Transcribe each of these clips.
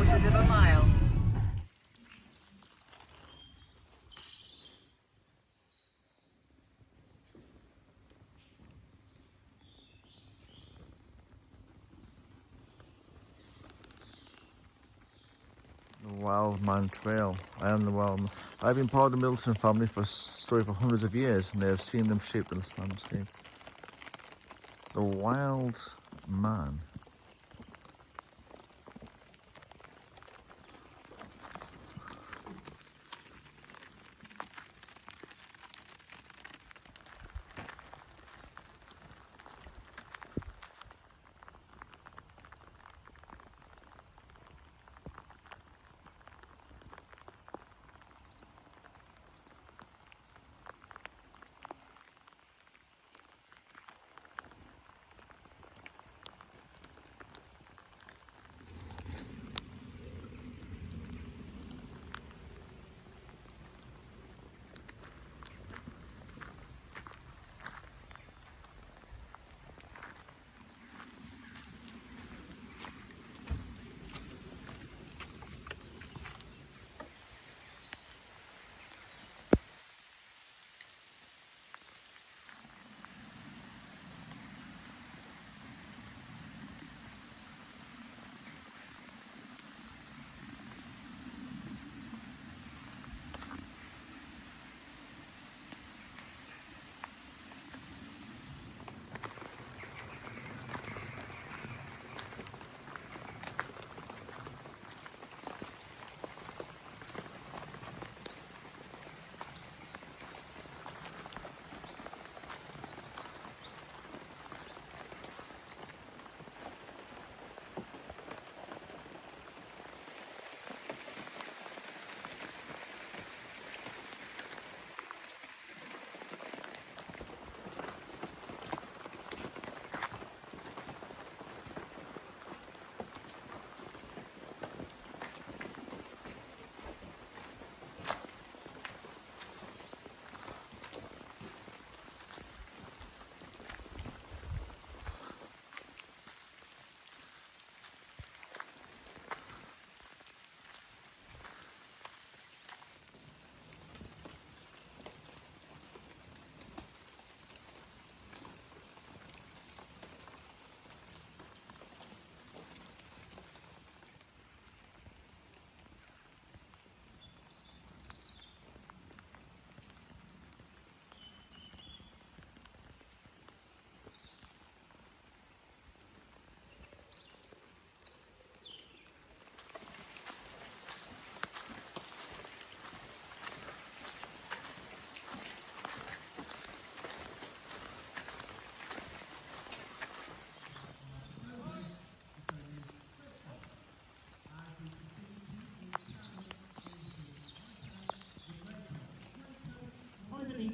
3/4 of a mile. The Wild Man Trail. I am the Wild Man. I've been part of the Middleton family for hundreds of years, and they have seen them shape the landscape. The Wild Man.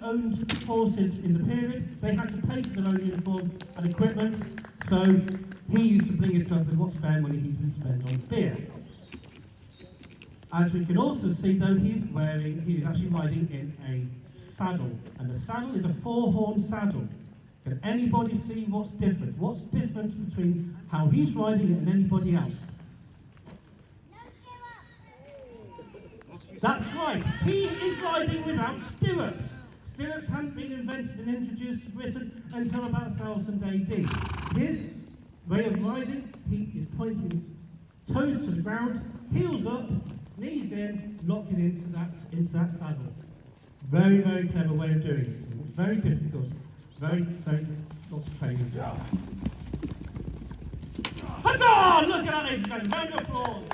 Owned horses in the period, they had to pay for their own uniforms and equipment, so he used to bring it up with what spare money he could spend on beer. As we can also see though, he's actually riding in a saddle, and the saddle is a 4-horn saddle. Can anybody see what's different? What's different between how he's riding it and anybody else? That's right, he is riding without stirrups. Stirrups hadn't been invented and introduced to Britain until about 1000 AD. His way of riding, he is pointing his toes to the ground, heels up, knees in, locking into that saddle. Very, very clever way of doing it. Very difficult. Very, very lots of training. Huzzah! Look at that, ladies and gentlemen. Round of applause.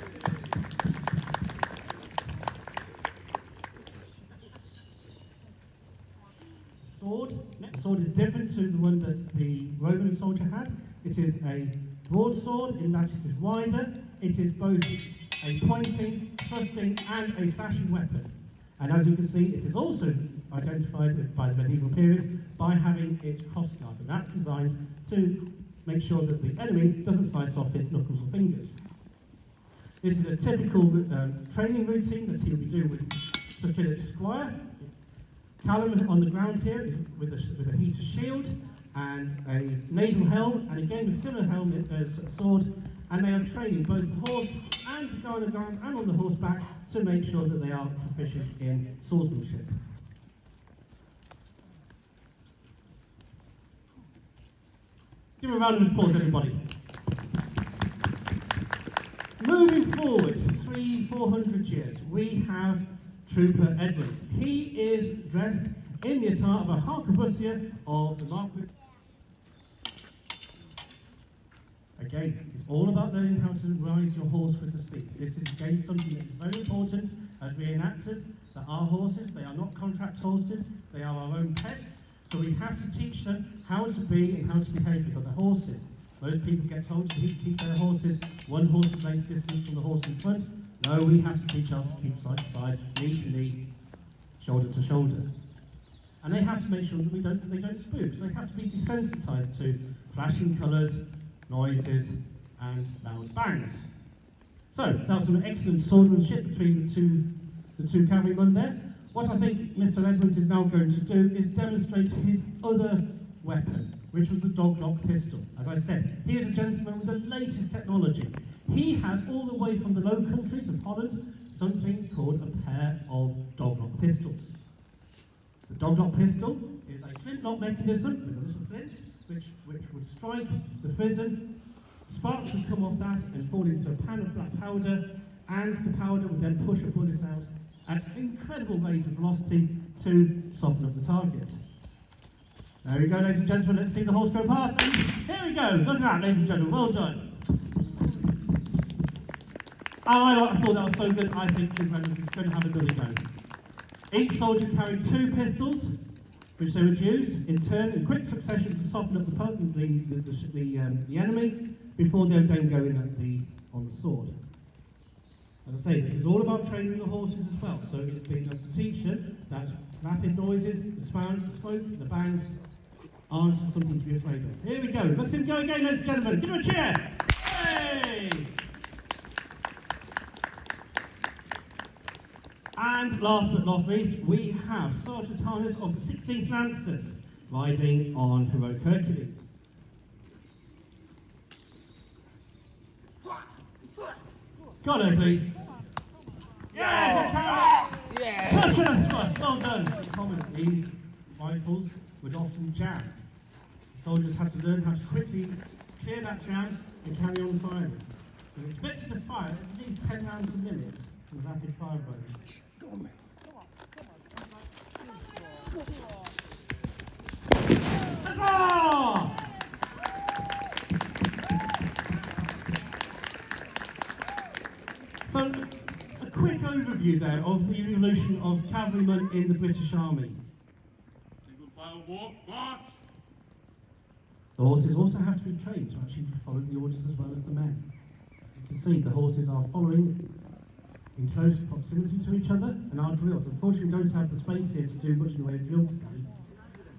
Sword is different to the one that the Roman soldier had. It is a broadsword in that it is wider. It is both a pointing, thrusting and a slashing weapon. And as you can see, it is also identified by the medieval period by having its crossguard, and that's designed to make sure that the enemy doesn't slice off its knuckles or fingers. This is a typical training routine that he'll be doing with Sir Philip Squire. Callum on the ground here is with a heater shield and a nasal helm, and again with similar helmet, sword, and they are training both the horse and to go on the ground and on the horseback to make sure that they are proficient in swordsmanship. Give a round of applause, everybody. Moving forward 300-400 years, we have Trooper Edwards. He is dressed in the attire of a harquebusier of the Marquis. Again, it's all about learning how to ride your horse with the seat. This is again something that is very important as reenactors, that our horses, they are not contract horses, they are our own pets, so we have to teach them how to be and how to behave with other horses. Most people get told to keep their horses 1 horse's length distance from the horse in front. No, we have to teach us to keep side to side, knee to knee, shoulder to shoulder. And they have to make sure that they don't spook. So they have to be desensitised to flashing colours, noises, and loud bangs. So that was some excellent swordsmanship between the two cavalrymen there. What I think Mr. Edwards is now going to do is demonstrate his other weapon, which was the dog-lock pistol. As I said, he is a gentleman with the latest technology. He has, all the way from the Low Countries of Holland, something called a pair of dog-lock pistols. The dog-lock pistol is a flintlock mechanism with a little flint, which would strike the prison. Sparks would come off that and fall into a pan of black powder, and the powder would then push a bullet out at incredible rate of velocity to soften up the target. There we go, ladies and gentlemen, let's see the horse go past. And here we go, look at that, ladies and gentlemen, well done. I thought that was so good, I think Trooper Edwards is going to have a goodie go. Each soldier carried 2 pistols, which they would use in turn in quick succession to soften up the enemy before they would then go in on the sword. As I say, this is all about training the horses as well, so it's being able to teach them that rapid noises, the smoke, the bangs aren't something to be afraid of. Here we go, let's him go again, ladies and gentlemen, give him a cheer! Hey! And last but not least, we have Sergeant Harness of the 16th Lancers riding on Heroic Hercules. Go on, please. Yes! Yeah! Touch and thrust, well done. These rifles would often jam. Soldiers had to learn how to quickly clear that jam and carry on firing. So they're expected to fire at least 10 rounds a minute with rapid fire burns. So, a quick overview there of the evolution of cavalrymen in the British Army. Single file walk, march! The horses also have to be trained to actually follow the orders as well as the men. You can see the horses are following in close proximity to each other and are drilled. Unfortunately, we don't have the space here to do much in the way of drill today,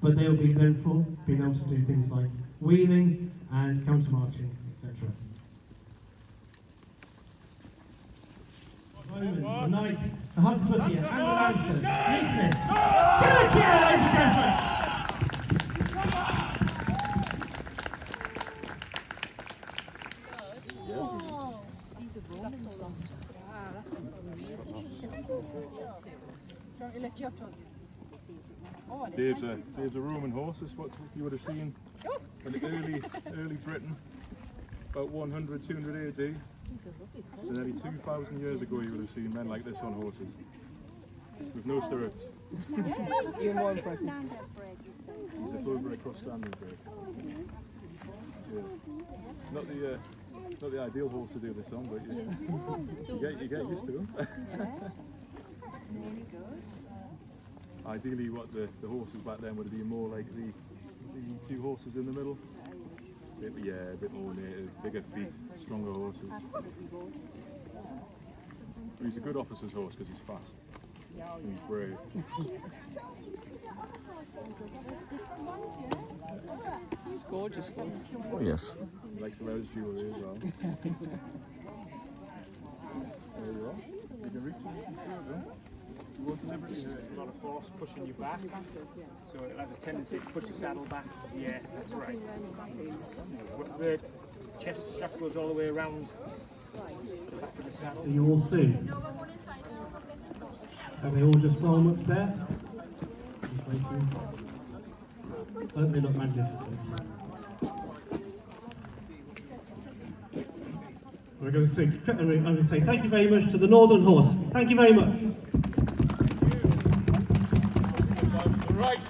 but they'll be known for being able to do things like wheeling and counter-marching, etc. Roman, the knight, the harquebusier, and the lancer. Neatly. Give a cheer, ladies and gentlemen! These are Roman songs. Dave's a Roman horse. Is what you would have seen in early Britain, about 100, 200 AD. So nearly 2,000 years ago, you would have seen men like this on horses, with no stirrups. You're more impressive. He's a full-bred cross-standing break. Yeah. Not the ideal horse to do this on, but you get used to them. Ideally, what the horses back then would have been more like the 2 horses in the middle. A bit more native, bigger feet, stronger horses. He's a good officer's horse because he's fast. And he's brave. He's gorgeous though. Oh, yes. He likes to wear his jewellery as well. There you are. You can reach him. You want deliberately There's a lot of force pushing you back, so it has a tendency to push your saddle back. Yeah, that's right. chest strap goes all the way around. See you all soon. Have they all just flown up there? Just waiting. Don't they look magnificent? I'm going to say thank you very much to the Northern Horse. Thank you very much. Right.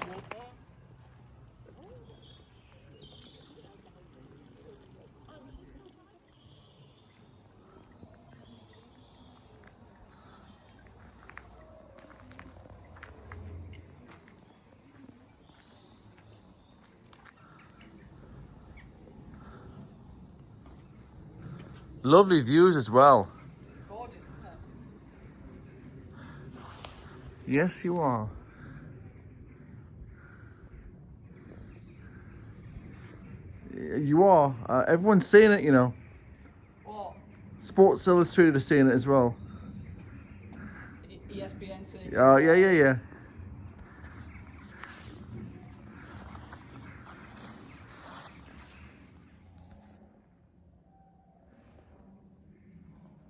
Lovely views as well. Gorgeous, isn't it? Yes, you are. You are. Everyone's seeing it, you know. What? Sports Illustrated is seeing it as well. ESPN saying. Oh, yeah.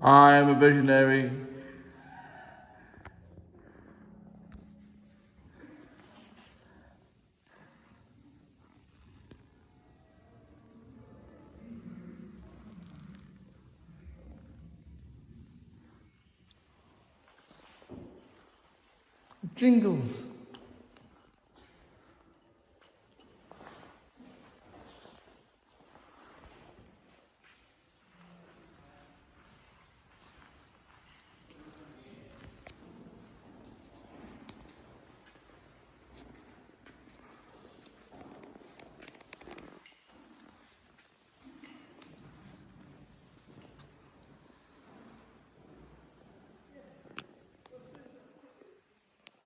I am a visionary. Jingles.